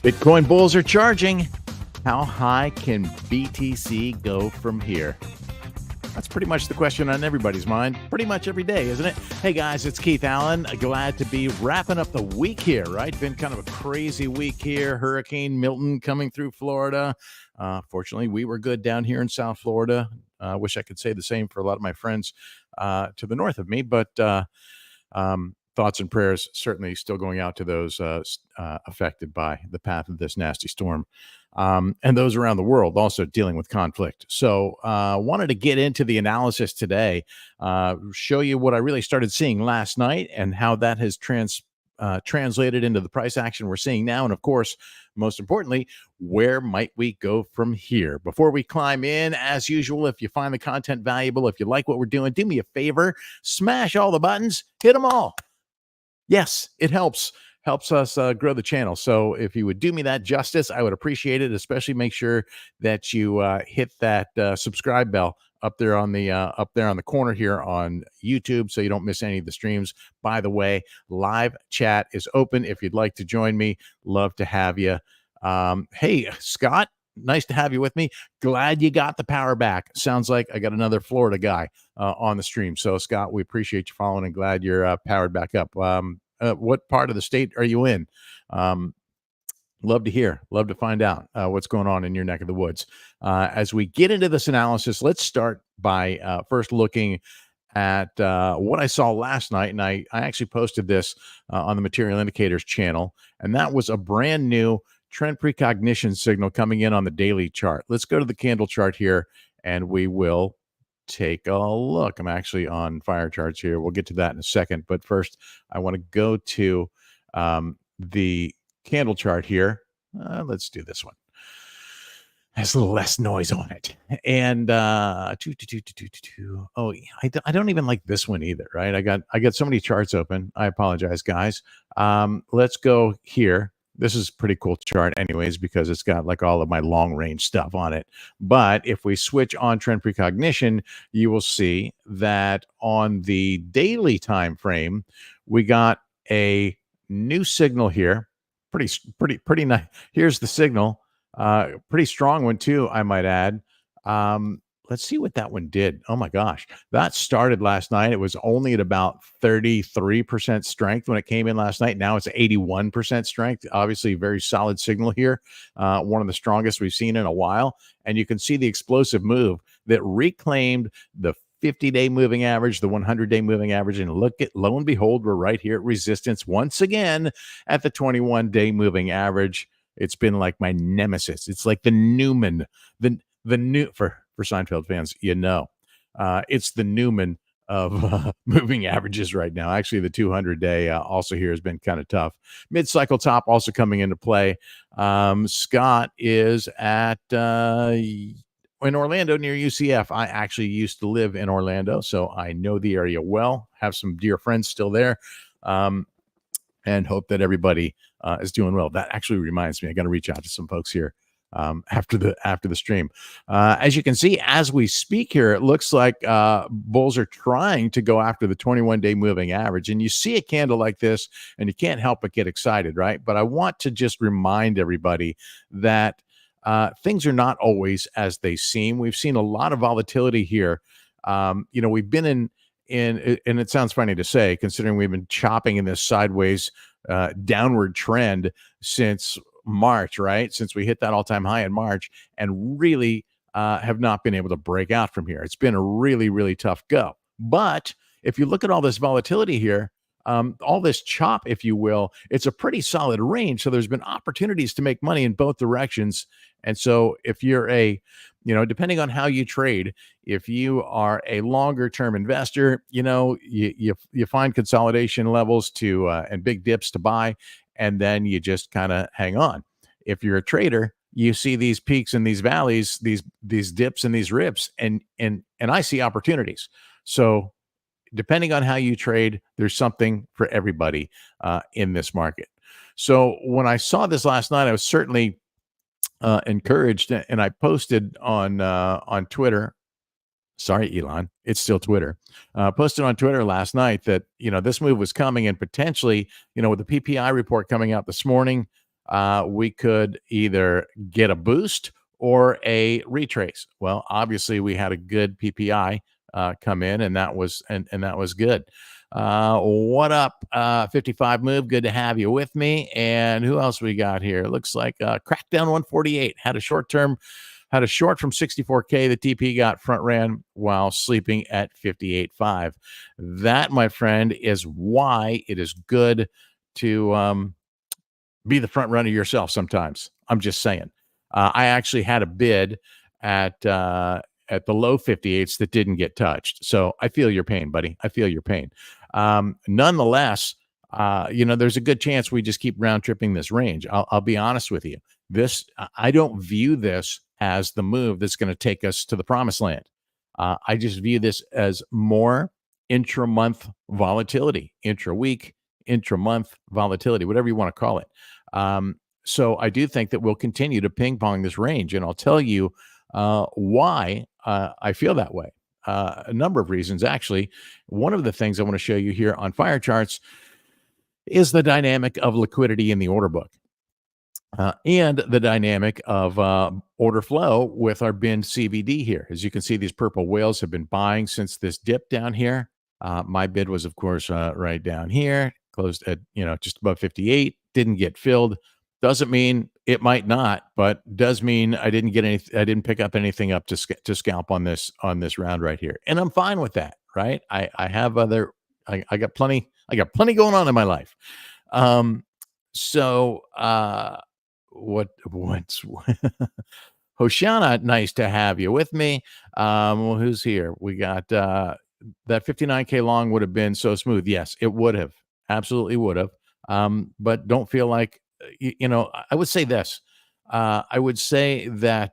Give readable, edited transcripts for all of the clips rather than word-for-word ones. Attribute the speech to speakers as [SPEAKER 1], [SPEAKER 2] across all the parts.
[SPEAKER 1] Bitcoin bulls are charging. How high can BTC go from here? That's pretty much the question on everybody's mind pretty much every day, isn't it? Hey guys, it's Keith Allen. Glad to be wrapping up the week here, right? Been kind of a crazy week here. Hurricane Milton coming through Florida. Fortunately, we were good down here in South Florida. Wish I could say the same for a lot of my friends to the north of me, but thoughts and prayers certainly still going out to those affected by the path of this nasty storm. And those around the world also dealing with conflict. So wanted to get into the analysis today, show you what I really started seeing last night and how that has translated into the price action we're seeing now. And of course, most importantly, where might we go from here? Before we climb in, as usual, if you find the content valuable, if you like what we're doing, do me a favor, smash all the buttons, hit them all. Yes, it helps us grow the channel. So if you would do me that justice, I would appreciate it. Especially make sure that you hit that subscribe bell up there on the corner here on YouTube, so you don't miss any of the streams. By the way, live chat is open if you'd like to join me. Love to have you. Hey, Scott, nice to have you with me. Glad you got the power back. Sounds like I got another Florida guy on the stream. So, Scott, we appreciate you following and glad you're powered back up. What part of the state are you in? Love to hear. Love to find out what's going on in your neck of the woods. As we get into this analysis, let's start by first looking at what I saw last night. And I actually posted this on the Material Indicators channel, and that was a brand new trend precognition signal coming in on the daily chart. Let's go to the candle chart here, and we will take a look. I'm actually on FireCharts here. We'll get to that in a second. But first, I want to go to the candle chart here. Let's do this one. Has a little less noise on it. And oh, I don't even like this one either, right? I got so many charts open. I apologize, guys. Let's go here. This is a pretty cool chart anyways, because it's got like all of my long range stuff on it. But if we switch on trend precognition, you will see that on the daily time frame, we got a new signal here. Pretty nice. Here's the signal. Pretty strong one too, I might add. Let's see what that one did. Oh my gosh. That started last night. It was only at about 33% strength when it came in last night. Now it's 81% strength. Obviously, very solid signal here. One of the strongest we've seen in a while. And you can see the explosive move that reclaimed the 50-day moving average, the 100-day moving average. And lo and behold, we're right here at resistance once again at the 21-day moving average. It's been like my nemesis. It's like the Newman, the new for Seinfeld fans, it's the Newman of moving averages right now. Actually, the 200-day also here has been kind of tough. Mid-cycle top also coming into play. Scott is at in Orlando near UCF. I actually used to live in Orlando, so I know the area well. Have some dear friends still there, and hope that everybody is doing well. That actually reminds me, I got to reach out to some folks here after the stream. As you can see, as we speak here, it looks like bulls are trying to go after the 21-day moving average. And you see a candle like this, and you can't help but get excited, right? But I want to just remind everybody that things are not always as they seem. We've seen a lot of volatility here. We've been in, and it sounds funny to say, considering we've been chopping in this sideways downward trend since March, right? Since we hit that all-time high in March, and really have not been able to break out from here. It's been a really, really tough go. But if you look at all this volatility here, all this chop, if you will, it's a pretty solid range. So there's been opportunities to make money in both directions. And so if you're depending on how you trade, if you are a longer term investor, you find consolidation levels to and big dips to buy, and then you just kind of hang on. If you're a trader, you see these peaks and these valleys, these dips and these rips, and I see opportunities. So depending on how you trade, there's something for everybody in this market. So when I saw this last night, I was certainly encouraged, and I posted on Twitter. Sorry, Elon, it's still Twitter. Posted on Twitter last night that this move was coming, and potentially, with the PPI report coming out this morning, we could either get a boost or a retrace. Well, obviously, we had a good PPI come in, and that was that was good. What up, 55 move? Good to have you with me. And who else we got here? Looks like Crackdown 148 had a short from 64K. The TP got front ran while sleeping at 58.5. That, my friend, is why it is good to be the front runner yourself sometimes. I'm just saying. I actually had a bid at the low 58s that didn't get touched. So I feel your pain, buddy. I feel your pain. Nonetheless, there's a good chance we just keep round tripping this range. I'll be honest with you. I don't view this as the move that's going to take us to the promised land. I just view this as more intra-month volatility, intra-week, intra-month volatility, whatever you want to call it. So I do think that we'll continue to ping pong this range, and I'll tell you why I feel that way. A number of reasons, actually. One of the things I want to show you here on FireCharts is the dynamic of liquidity in the order book. And the dynamic of order flow with our bin CVD here. As you can see, these purple whales have been buying since this dip down here. My bid was, of course, right down here, closed at just above 58. Didn't get filled. Doesn't mean it might not, but does mean I didn't get any. I didn't pick up anything up to scalp on this round right here, and I'm fine with that. Right? I have other. I got plenty. I got plenty going on in my life. So what's Hoshana, nice to have you with me. Well, who's here? We got that 59K long would have been so smooth. Yes, it would have. Absolutely would have. But don't feel like I would say this. I would say that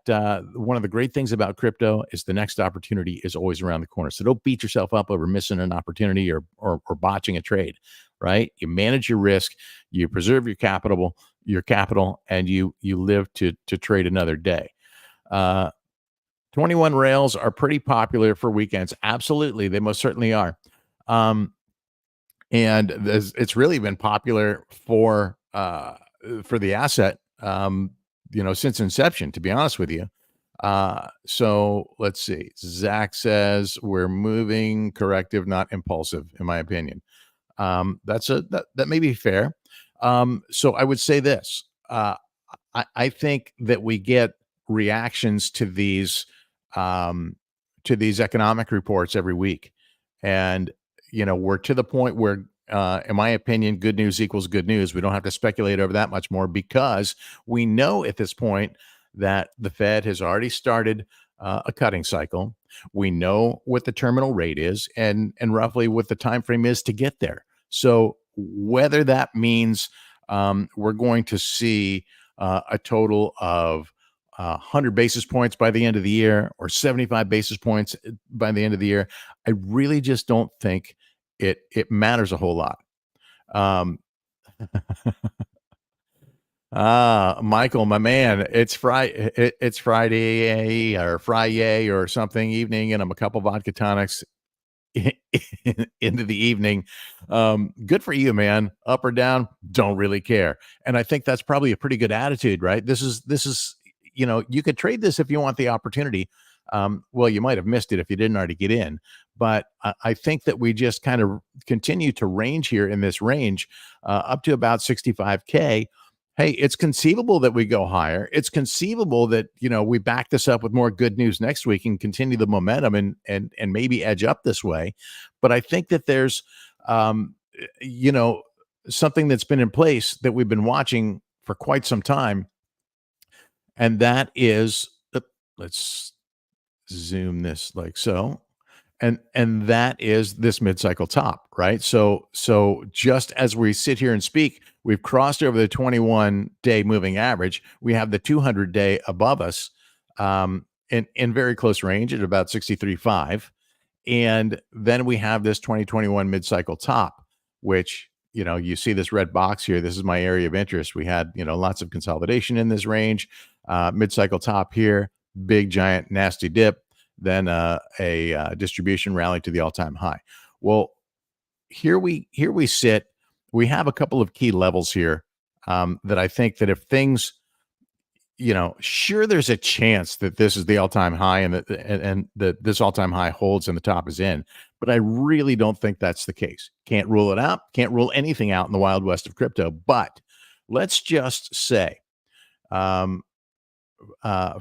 [SPEAKER 1] one of the great things about crypto is the next opportunity is always around the corner. So don't beat yourself up over missing an opportunity or botching a trade, right? You manage your risk, you preserve your capital, and you live to trade another day. 21 rails are pretty popular for weekends. Absolutely, they most certainly are. And it's really been popular for the asset, since inception, to be honest with you. So let's see. Zach says we're moving corrective, not impulsive, in my opinion. That may be fair. So I would say this. I think that we get reactions to these economic reports every week, and we're to the point where, in my opinion, good news equals good news. We don't have to speculate over that much more because we know at this point that the Fed has already started a cutting cycle. We know what the terminal rate is and roughly what the time frame is to get there. So whether that means we're going to see a total of 100 basis points by the end of the year or 75 basis points by the end of the year, I really just don't think it matters a whole lot. Michael, my man, it's Friday or Friday or something evening, and I'm a couple vodka tonics into the evening. Good for you, man. Up or down, don't really care. And I think that's probably a pretty good attitude, right? This is you could trade this if you want the opportunity. Well, you might have missed it if you didn't already get in, but I think that we just kind of continue to range here in this range up to about 65K. Hey, it's conceivable that we go higher. It's conceivable that, we back this up with more good news next week and continue the momentum and maybe edge up this way. But I think that there's, something that's been in place that we've been watching for quite some time. And that is, let's zoom this like so. And that is this mid-cycle top, right? So just as we sit here and speak, we've crossed over the 21-day moving average. We have the 200-day above us in very close range at about 63.5. And then we have this 2021 mid-cycle top, which, you see this red box here. This is my area of interest. We had, lots of consolidation in this range, mid-cycle top here, big, giant, nasty dip, then a distribution rally to the all-time high. Well, here we sit. We have a couple of key levels here that I think that if things, sure, there's a chance that this is the all-time high and that this all-time high holds and the top is in, but I really don't think that's the case. Can't rule it out. Can't rule anything out in the Wild West of crypto. But let's just say, for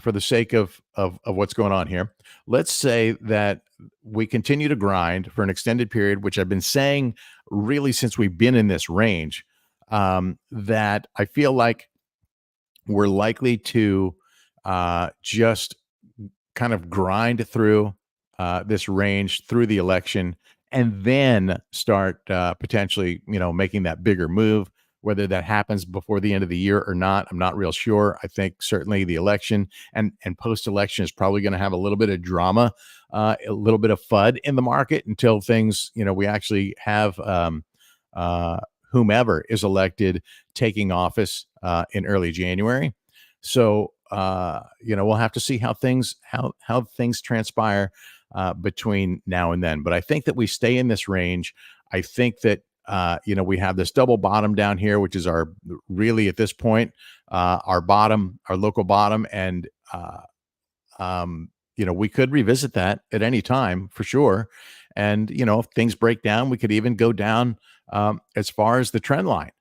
[SPEAKER 1] the sake of what's going on here, let's say that we continue to grind for an extended period, which I've been saying really since we've been in this range, that I feel like we're likely to just kind of grind through this range through the election and then start potentially, making that bigger move. Whether that happens before the end of the year or not, I'm not real sure. I think certainly the election and post-election is probably going to have a little bit of drama, a little bit of FUD in the market until things, we actually have whomever is elected taking office in early January. So, we'll have to see how things transpire between now and then. But I think that we stay in this range. I think that we have this double bottom down here, which is our really at this point our bottom, our local bottom, and we could revisit that at any time for sure. And if things break down, we could even go down as far as the trend line.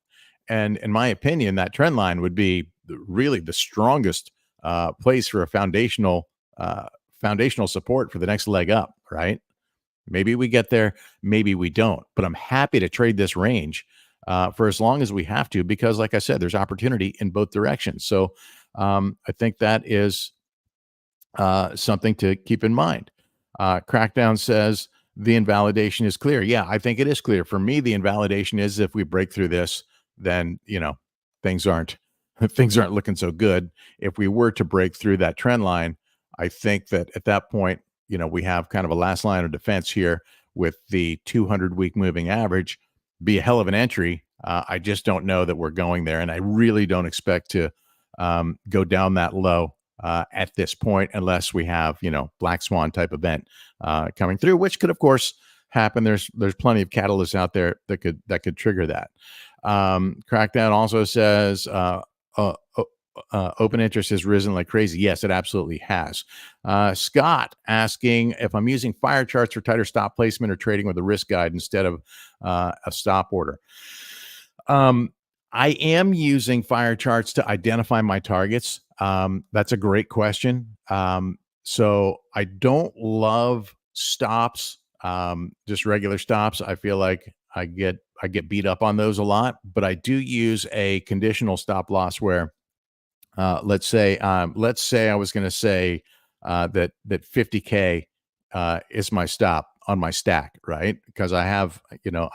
[SPEAKER 1] And in my opinion, that trend line would be really the strongest place for a foundational support for the next leg up, right? Maybe we get there, maybe we don't, but I'm happy to trade this range for as long as we have to, because like I said, there's opportunity in both directions. So I think that is something to keep in mind. Crackdown says the invalidation is clear. Yeah, I think it is clear. For me, the invalidation is if we break through this, then, things aren't looking so good. If we were to break through that trend line, I think that at that point, we have kind of a last line of defense here with the 200-week moving average. Be a hell of an entry. I just don't know that we're going there, and I really don't expect to go down that low at this point unless we have, black swan type event coming through, which could, of course, happen. There's plenty of catalysts out there that could trigger that. Crackdown also says open interest has risen like crazy. Yes, it absolutely has. Scott asking if I'm using FireCharts for tighter stop placement or trading with a risk guide instead of a stop order. I am using FireCharts to identify my targets. That's a great question. So I don't love stops, just regular stops. I feel like I get beat up on those a lot, but I do use a conditional stop loss where let's say I was going to say that 50K is my stop on my stack, right? Because I have,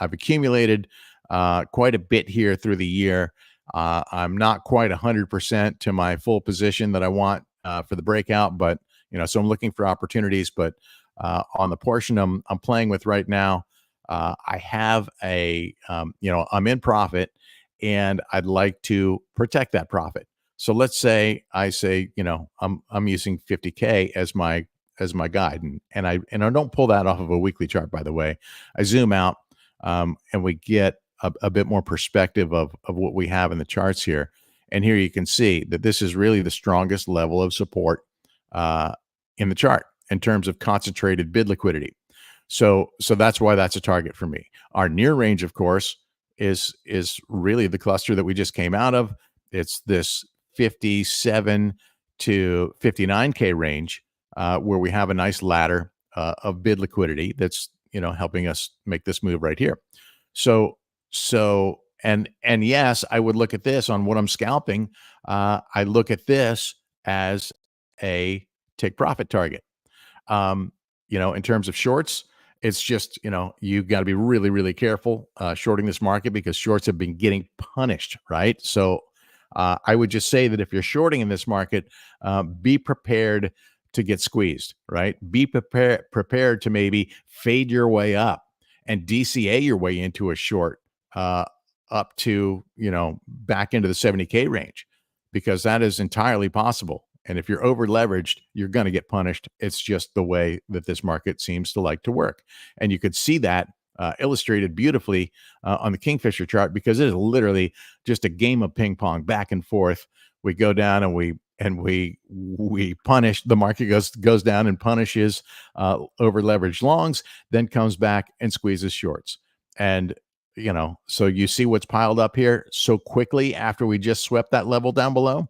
[SPEAKER 1] I've accumulated quite a bit here through the year. I'm not quite 100% to my full position that I want for the breakout, but so I'm looking for opportunities. But on the portion I'm playing with right now, I have I'm in profit, and I'd like to protect that profit. So let's say I say, I'm using 50K as my guide, and I don't pull that off of a weekly chart, by the way. I zoom out, and we get a bit more perspective of what we have in the charts here. And here you can see that this is really the strongest level of support in the chart in terms of concentrated bid liquidity. So that's why that's a target for me. Our near range, of course, is really the cluster that we just came out of. It's this 57 to 59K range where we have a nice ladder of bid liquidity that's helping us make this move right here. So and yes, I would look at this on what I'm scalping. I look at this as a take profit target. In terms of shorts, it's just, you've got to be really, really careful shorting this market because shorts have been getting punished, right? So I would just say that if you're shorting in this market, be prepared to get squeezed, right? Be prepared to maybe fade your way up and DCA your way into a short up to, back into the 70K range, because that is entirely possible. And if you're over leveraged, you're going to get punished. It's just the way that this market seems to like to work. And you could see that illustrated beautifully on the Kingfisher chart, because it is literally just a game of ping pong back and forth. We go down and we punish, the market goes down and punishes over leveraged longs, then comes back and squeezes shorts. And so you see what's piled up here so quickly after we just swept that level down below.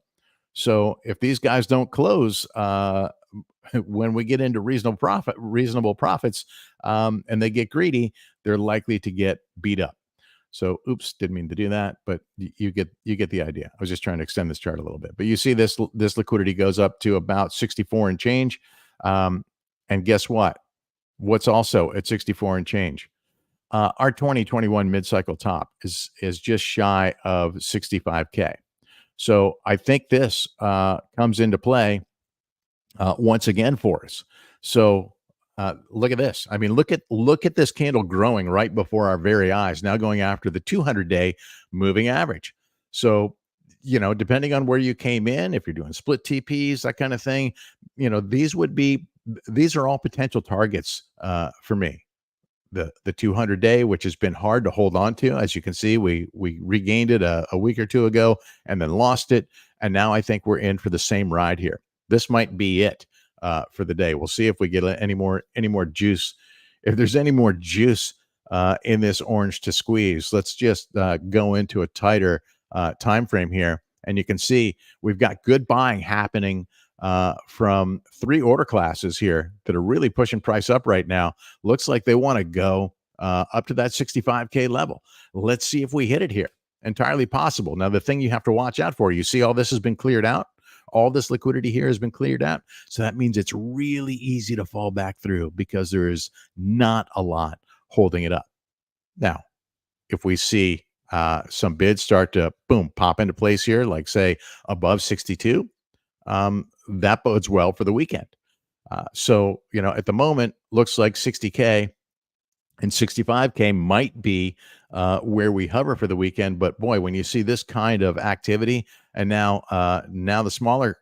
[SPEAKER 1] So if these guys don't close when we get into reasonable profits, and they get greedy, they're likely to get beat up. So, oops, didn't mean to do that, but you get the idea. I was just trying to extend this chart a little bit, but you see this liquidity goes up to about 64 and change, and guess what? What's also at 64 and change? Our 2021 mid-cycle top is just shy of 65K. So I think this comes into play once again for us. So look at this. I mean, look at this candle growing right before our very eyes, now going after the 200-day moving average. So, depending on where you came in, if you're doing split TPs, that kind of thing, these are all potential targets for me. The 200-day, which has been hard to hold on to. As you can see, we regained it a week or two ago and then lost it. And now I think we're in for the same ride here. This might be it for the day. We'll see if we get any more juice. If there's any more juice in this orange to squeeze. Let's just go into a tighter time frame here. And you can see we've got good buying happening from three order classes here that are really pushing price up right now. Looks like they want to go up to that 65K level. Let's see if we hit it here. Entirely possible. Now, the thing you have to watch out for, you see all this has been cleared out. All this liquidity here has been cleared out. So that means it's really easy to fall back through because there is not a lot holding it up. Now, if we see some bids start to pop into place here, like say above 62, that bodes well for the weekend. So, at the moment, looks like 60K and 65K might be where we hover for the weekend. But boy, when you see this kind of activity, and now the smaller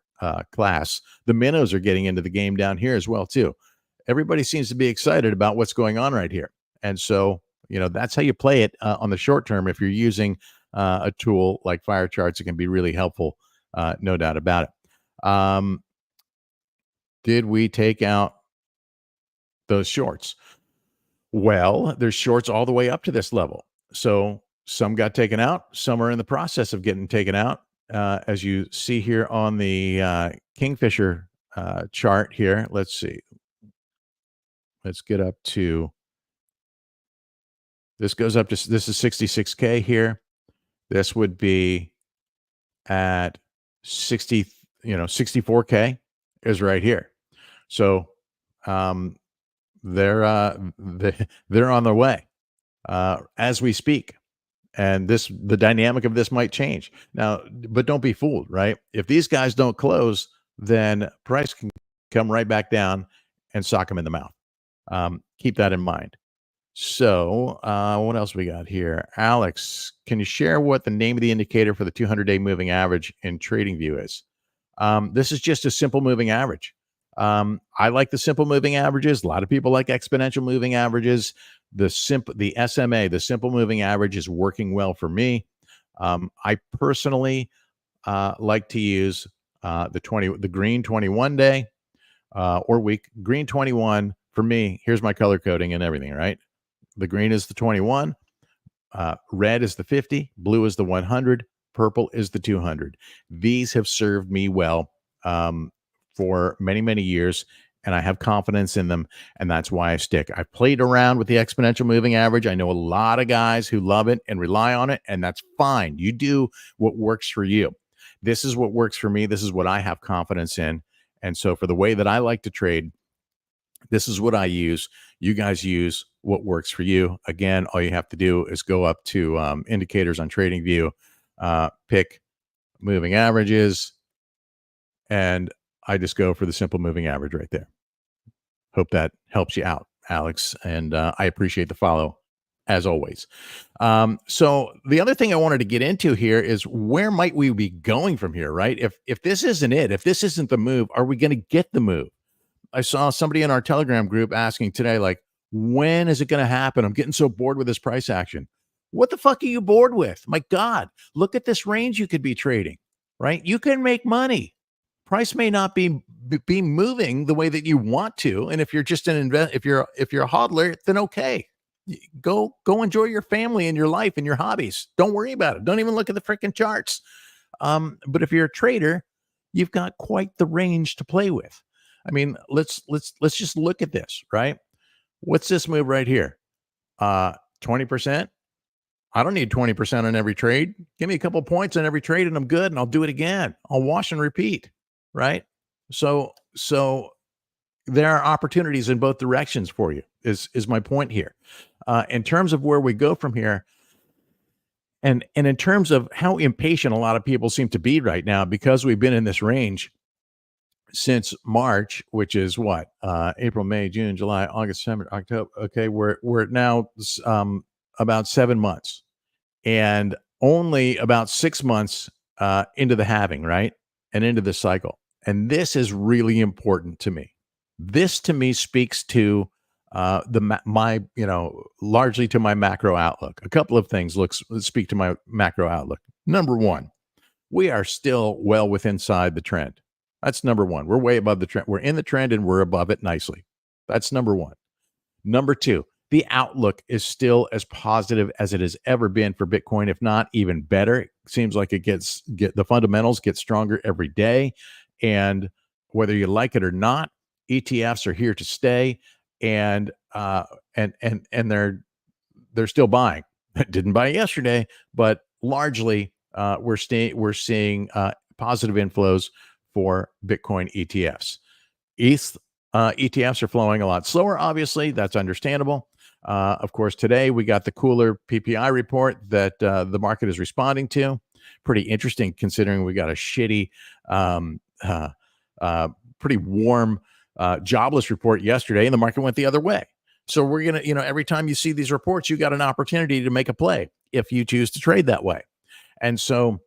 [SPEAKER 1] class, the minnows are getting into the game down here as well too. Everybody seems to be excited about what's going on right here. And so, that's how you play it on the short term. If you're using a tool like FireCharts, it can be really helpful, no doubt about it. Did we take out those shorts? Well, there's shorts all the way up to this level. So some got taken out. Some are in the process of getting taken out. As you see here on the Kingfisher chart here, let's see. Let's get up to, this goes up to, this is 66K here. This would be at 64K is right here. So they're on their way as we speak. And the dynamic of this might change now, but don't be fooled, right? If these guys don't close, then price can come right back down and sock them in the mouth. Keep that in mind. So what else we got here? Alex, can you share what the name of the indicator for the 200-day moving average in TradingView is? This is just a simple moving average. I like the simple moving averages. A lot of people like exponential moving averages. The SMA, the simple moving average, is working well for me. I personally like to use the green 21 day or week. Green 21 for me. Here's my color coding and everything, right? The green is the 21, red is the 50, blue is the 100, purple is the 200. These have served me well for many, many years, and I have confidence in them, and that's why I stick. I've played around with the exponential moving average. I know a lot of guys who love it and rely on it, and that's fine. You do what works for you. This is what works for me. This is what I have confidence in. And so for the way that I like to trade, this is what I use. You guys use what works for you. Again, all you have to do is go up to indicators on TradingView, pick moving averages, and I just go for the simple moving average right there. Hope that helps you out, Alex. And I appreciate the follow as always. So the other thing I wanted to get into here is where might we be going from here, right? If this isn't it, if this isn't the move, are we going to get the move? I saw somebody in our Telegram group asking today, like, when is it going to happen? I'm getting so bored with this price action. What the fuck are you bored with? My God, look at this range you could be trading, right? You can make money. Price may not be moving the way that you want to, and if you're just an if you're a hodler, then okay, go enjoy your family and your life and your hobbies. Don't worry about it. Don't even look at the freaking charts. But if you're a trader, you've got quite the range to play with. I mean, let's just look at this, right? What's this move right here? 20%. I don't need 20% on every trade. Give me a couple points on every trade and I'm good, and I'll do it again. I'll wash and repeat, right? So there are opportunities in both directions for you is my point here. In terms of where we go from here, and in terms of how impatient a lot of people seem to be right now, because we've been in this range since March, which is what, April, May, June, July, August, September, October. Okay, we're now about 7 months, and only about 6 months into the halving, right, and into the cycle. And this is really important to me. This to me speaks to largely to my macro outlook. A couple of things speak to my macro outlook. Number one, we are still well within inside the trend. That's number one. We're way above the trend. We're in the trend and we're above it nicely. That's number one. Number two, the outlook is still as positive as it has ever been for Bitcoin, if not even better. It seems like the fundamentals get stronger every day. And whether you like it or not, ETFs are here to stay, and they're still buying. Didn't buy yesterday, but largely we're seeing positive inflows for Bitcoin ETFs. ETH ETFs are flowing a lot slower. Obviously, that's understandable. Of course, today we got the cooler PPI report that the market is responding to. Pretty interesting considering we got a shitty, pretty warm jobless report yesterday, and the market went the other way. So we're going to, every time you see these reports, you got an opportunity to make a play if you choose to trade that way. And so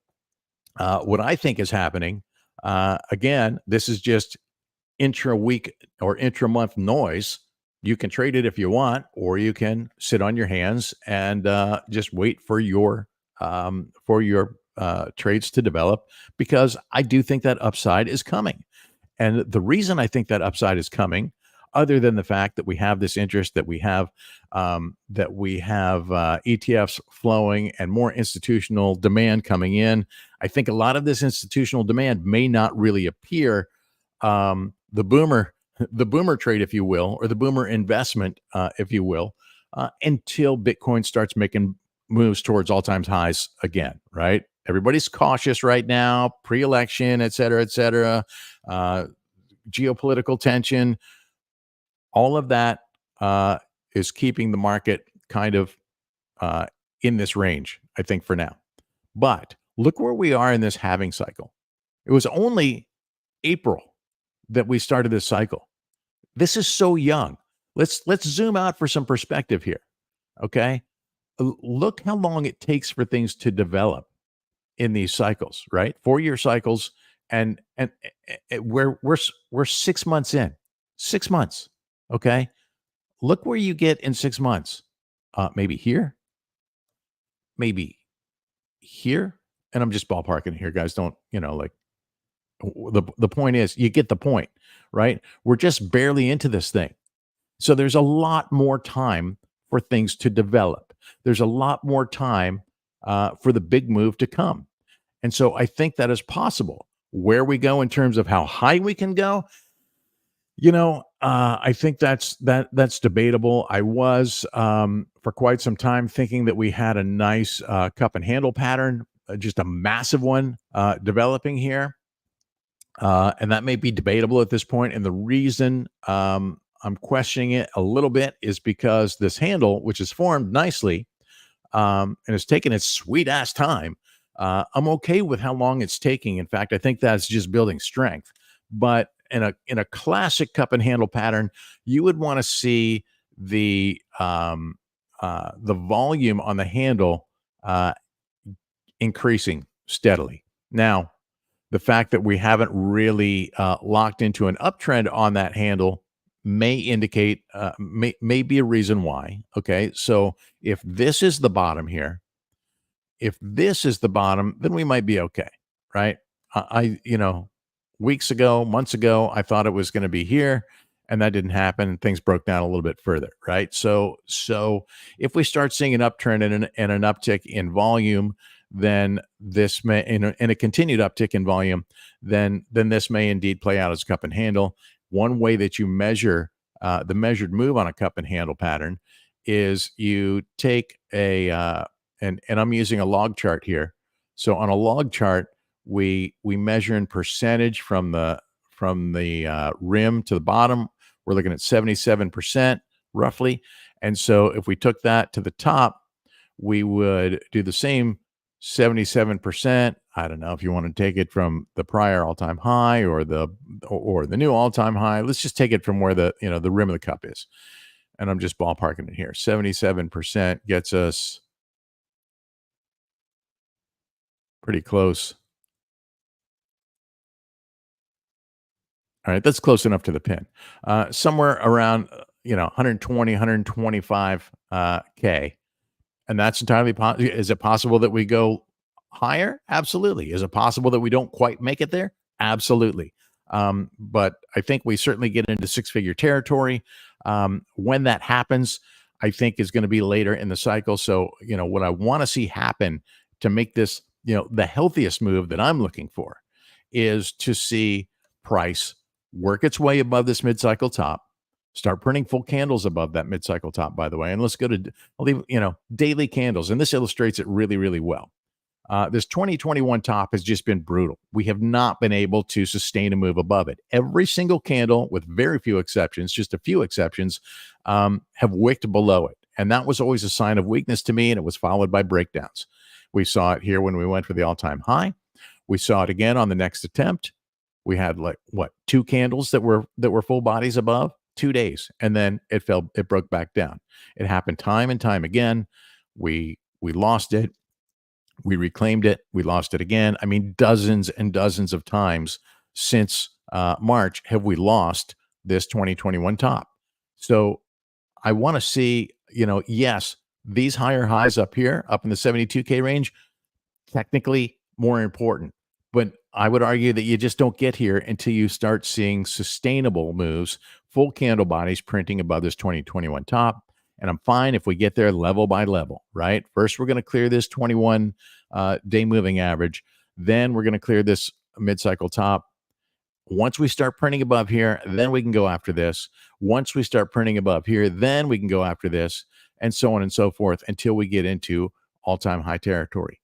[SPEAKER 1] what I think is happening, again, this is just intra-week or intra-month noise. You can trade it if you want, or you can sit on your hands and just wait for your trades to develop, because I do think that upside is coming. And the reason I think that upside is coming, other than the fact that we have this interest, that we have ETFs flowing and more institutional demand coming in, I think a lot of this institutional demand may not really appear. The boomer trade, if you will, or the boomer investment, if you will, until Bitcoin starts making moves towards all-time highs again, right? Everybody's cautious right now, pre-election, et cetera, geopolitical tension. All of that is keeping the market kind of in this range, I think, for now. But look where we are in this halving cycle. It was only April that we started this cycle. This is so young. Let's zoom out for some perspective here. Okay, look how long it takes for things to develop in these cycles, right? 4-year cycles, and we're 6 months in. 6 months. Okay, look where you get in 6 months. Maybe here, maybe here, and I'm just ballparking here, guys. Don't the point is, you get the point, right? We're just barely into this thing. So there's a lot more time for things to develop. There's a lot more time for the big move to come. And so I think that is possible. Where we go in terms of how high we can go, I think that's debatable. I was for quite some time thinking that we had a nice cup and handle pattern, just a massive one developing here. And that may be debatable at this point. And the reason I'm questioning it a little bit is because this handle, which is formed nicely and has taken its sweet ass time, I'm okay with how long it's taking. In fact, I think that's just building strength. But in a classic cup and handle pattern, you would want to see the volume on the handle uh, increasing steadily. Now, the fact that we haven't really locked into an uptrend on that handle may indicate may be a reason why. Okay, so if this is the bottom here, if this is the bottom, then we might be okay, right? Weeks ago, months ago, I thought it was going to be here, and that didn't happen. And things broke down a little bit further, right? So if we start seeing an uptrend and an uptick in volume, then this may, in a continued uptick in volume, then this may indeed play out as cup and handle. One way that you measure the measured move on a cup and handle pattern is you take and I'm using a log chart here. So on a log chart, we measure in percentage from the rim to the bottom. We're looking at 77% roughly. And so if we took that to the top, we would do the same 77%. I don't know if you want to take it from the prior all-time high or the new all-time high. Let's just take it from where the rim of the cup is. And I'm just ballparking it here. 77% gets us pretty close. All right, that's close enough to the pin. Somewhere around 120, 125 k, and that's entirely possible. Is it possible that we go higher? Absolutely. Is it possible that we don't quite make it there? Absolutely. But I think we certainly get into six-figure territory. When that happens, I think is going to be later in the cycle. So, what I want to see happen to make this, the healthiest move that I'm looking for is to see price work its way above this mid-cycle top, start printing full candles above that mid-cycle top, by the way. And let's go to, I'll leave, daily candles. And this illustrates it really, really well. This 2021 top has just been brutal. We have not been able to sustain a move above it. Every single candle, with very few exceptions, just a few exceptions, have wicked below it. And that was always a sign of weakness to me, and it was followed by breakdowns. We saw it here when we went for the all-time high. We saw it again on the next attempt. We had two candles that were full bodies above 2 days, and then it broke back down. It happened time and time again. We lost it. We reclaimed it. We lost it again. I mean, dozens and dozens of times since March have we lost this 2021 top. So I want to see, yes, these higher highs up here, up in the 72K range, technically more important. But I would argue that you just don't get here until you start seeing sustainable moves, full candle bodies printing above this 2021 top. And I'm fine if we get there level by level, right? First, we're going to clear this 21 day moving average. Then we're going to clear this mid-cycle top. Once we start printing above here, then we can go after this. Once we start printing above here, then we can go after this, and so on and so forth until we get into all-time high territory.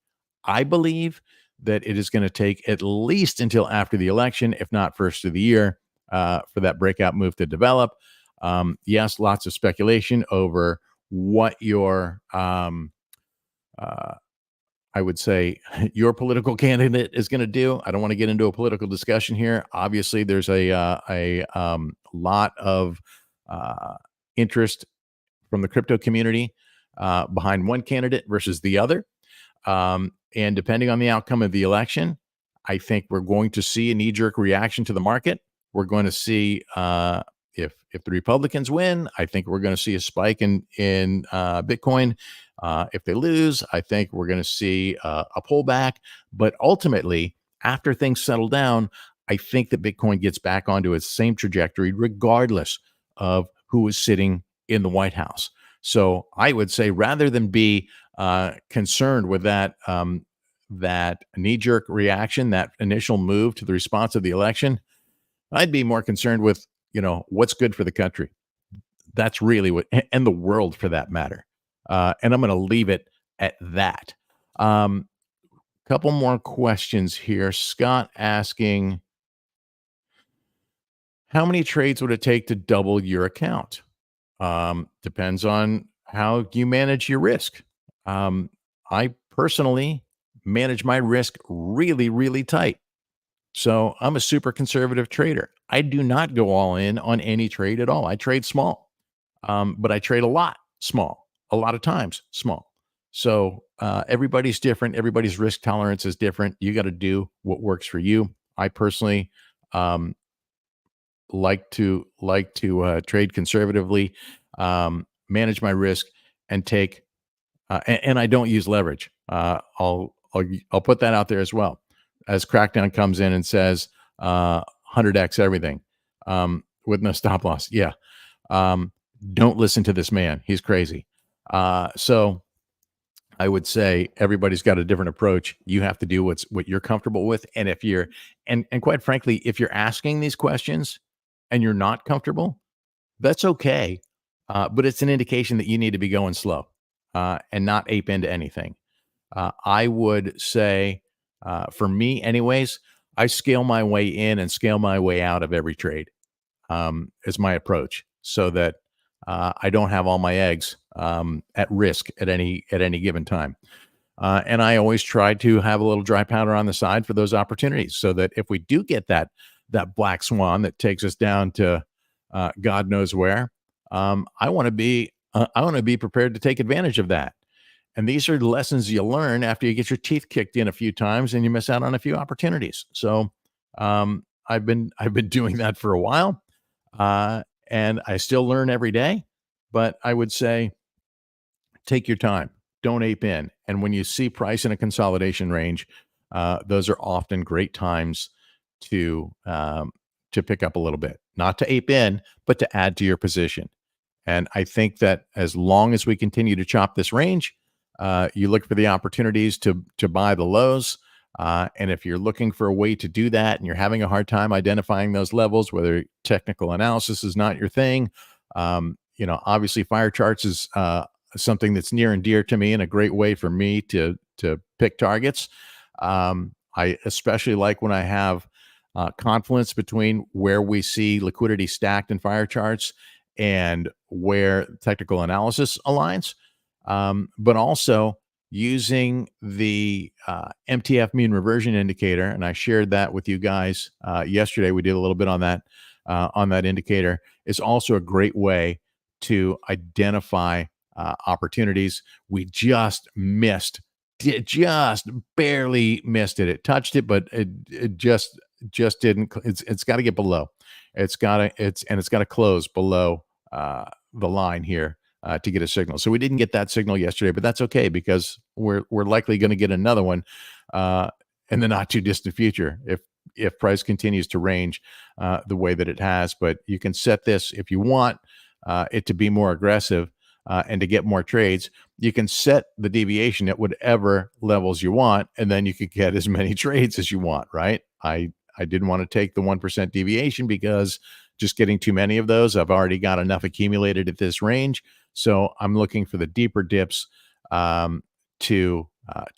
[SPEAKER 1] I believe that it is going to take at least until after the election, if not first of the year, for that breakout move to develop. Yes, lots of speculation over what your, I would say, your political candidate is going to do. I don't want to get into a political discussion here. Obviously, there's a lot of interest from the crypto community behind one candidate versus the other. And depending on the outcome of the election, I think we're going to see a knee-jerk reaction to the market. We're going to see if the Republicans win, I think we're going to see a spike in Bitcoin. If they lose, I think we're going to see a pullback. But ultimately, after things settle down, I think that Bitcoin gets back onto its same trajectory, regardless of who is sitting in the White House. So I would say, rather than be concerned with that knee-jerk reaction, that initial move to the response of the election, I'd be more concerned with what's good for the country. That's really what, and the world for that matter. And I'm going to leave it at that. Couple more questions here. Scott asking, how many trades would it take to double your account? Depends on how you manage your risk. I personally manage my risk really, really tight. So I'm a super conservative trader. I do not go all in on any trade at all. I trade small, but I trade a lot small, a lot of times small. So everybody's different. Everybody's risk tolerance is different. You got to do what works for you. I personally um, like to trade conservatively, manage my risk, and take and I don't use leverage. I'll put that out there as well. As Crackdown comes in and says 100x everything with no stop loss. Yeah, um, don't listen to this man. He's crazy. So I would say everybody's got a different approach. You have to do what you're comfortable with, and if you're and quite frankly, if you're asking these questions and you're not comfortable, that's okay. But it's an indication that you need to be going slow and not ape into anything. I would say, for me, anyways, I scale my way in and scale my way out of every trade. Is my approach, so that I don't have all my eggs at risk at any given time. And I always try to have a little dry powder on the side for those opportunities, so that if we do get that black swan that takes us down to God knows where, I want to be prepared to take advantage of that. And these are lessons you learn after you get your teeth kicked in a few times and you miss out on a few opportunities. So I've been doing that for a while, and I still learn every day. But I would say take your time. Don't ape in. And when you see price in a consolidation range, those are often great times to pick up a little bit, not to ape in, but to add to your position. And I think that as long as we continue to chop this range, you look for the opportunities to buy the lows. And if you're looking for a way to do that and you're having a hard time identifying those levels, whether technical analysis is not your thing, obviously FireCharts is something that's near and dear to me and a great way for me to pick targets. I especially like when I have confluence between where we see liquidity stacked in FireCharts and where technical analysis aligns, but also using the MTF mean reversion indicator. And I shared that with you guys yesterday. We did a little bit on that indicator. It's also a great way to identify opportunities. We just barely missed it. It touched it, but it just didn't. It's got to get below. It's got to close below the line here to get a signal. So we didn't get that signal yesterday, but that's okay because we're likely going to get another one in the not too distant future if price continues to range the way that it has. But you can set this if you want it to be more aggressive and to get more trades. You can set the deviation at whatever levels you want, and then you could get as many trades as you want. Right? I didn't want to take the 1% deviation because just getting too many of those, I've already got enough accumulated at this range. So I'm looking for the deeper dips to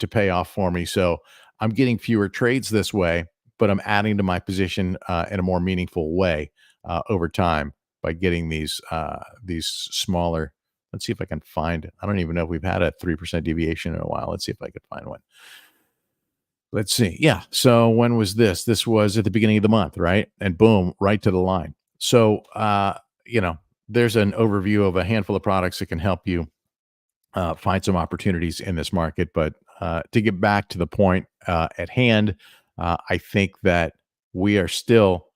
[SPEAKER 1] pay off for me. So I'm getting fewer trades this way, but I'm adding to my position in a more meaningful way over time by getting these smaller. Let's see if I can find. I don't even know if we've had a 3% deviation in a while. Let's see if I could find one. Let's see. Yeah. So when was this? This was at the beginning of the month, right? And boom, right to the line. So, there's an overview of a handful of products that can help you find some opportunities in this market. But to get back to the point at hand, I think that we are still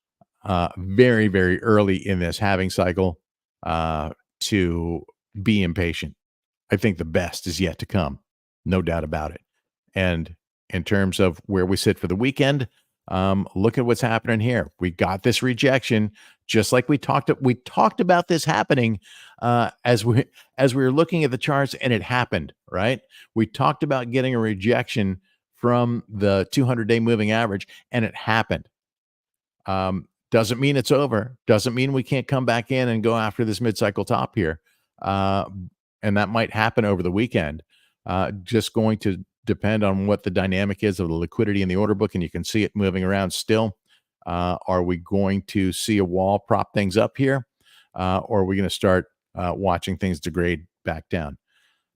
[SPEAKER 1] very, very early in this halving cycle to be impatient. I think the best is yet to come, no doubt about it. And in terms of where we sit for the weekend, look at what's happening here. We got this rejection, just like we talked about this happening as we were looking at the charts, and it happened. Right? We talked about getting a rejection from the 200-day moving average, and it happened. Doesn't mean it's over. Doesn't mean we can't come back in and go after this mid-cycle top here. And that might happen over the weekend. Just going to depend on what the dynamic is of the liquidity in the order book, and you can see it moving around still. Are we going to see a wall prop things up here, or are we going to start watching things degrade back down?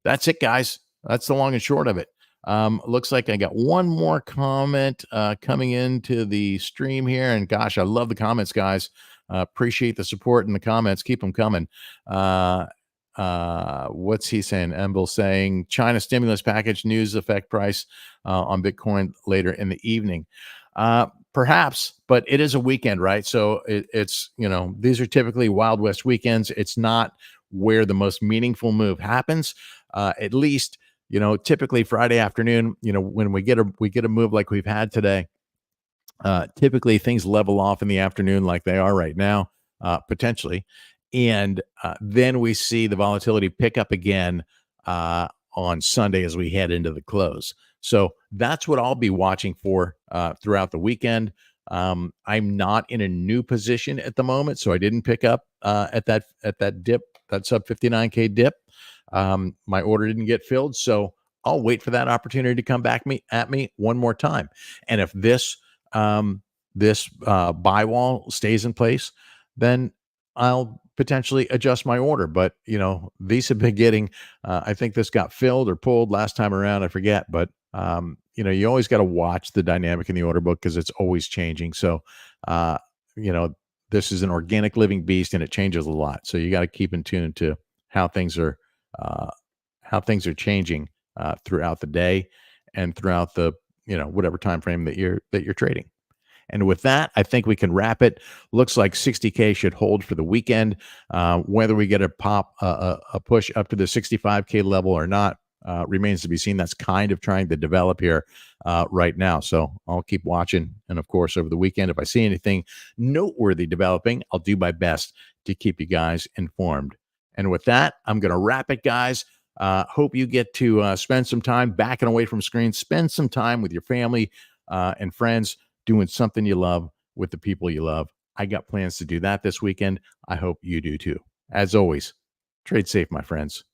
[SPEAKER 1] That's it, guys. That's the long and short of it. Looks like I got one more comment coming into the stream here. And gosh, I love the comments, guys. Appreciate the support in the comments. Keep them coming. What's he saying? Emble saying China stimulus package news affect price on Bitcoin later in the evening. Perhaps, but it is a weekend, right? So it's, these are typically Wild West weekends. It's not where the most meaningful move happens. At least, typically Friday afternoon, when we get a move like we've had today, typically things level off in the afternoon like they are right now, potentially. And then we see the volatility pick up again on Sunday as we head into the close. So that's what I'll be watching for throughout the weekend. I'm not in a new position at the moment, so I didn't pick up at that dip, that sub 59K dip. My order didn't get filled, so I'll wait for that opportunity to come back at me one more time. And if this buy wall stays in place, then I'll potentially adjust my order. But these have been getting. I think this got filled or pulled last time around. I forget, but you always got to watch the dynamic in the order book because it's always changing. So, this is an organic living beast and it changes a lot. So you got to keep in tune to how things are changing throughout the day and throughout the whatever time frame that you're trading. And with that, I think we can wrap it. Looks like 60K should hold for the weekend. Whether we get a push up to the 65K level or not remains to be seen. That's kind of trying to develop here right now. So I'll keep watching. And of course, over the weekend, if I see anything noteworthy developing, I'll do my best to keep you guys informed. And with that, I'm going to wrap it, guys. Hope you get to spend some time backing away from screens. Spend some time with your family and friends doing something you love with the people you love. I got plans to do that this weekend. I hope you do too. As always, trade safe, my friends.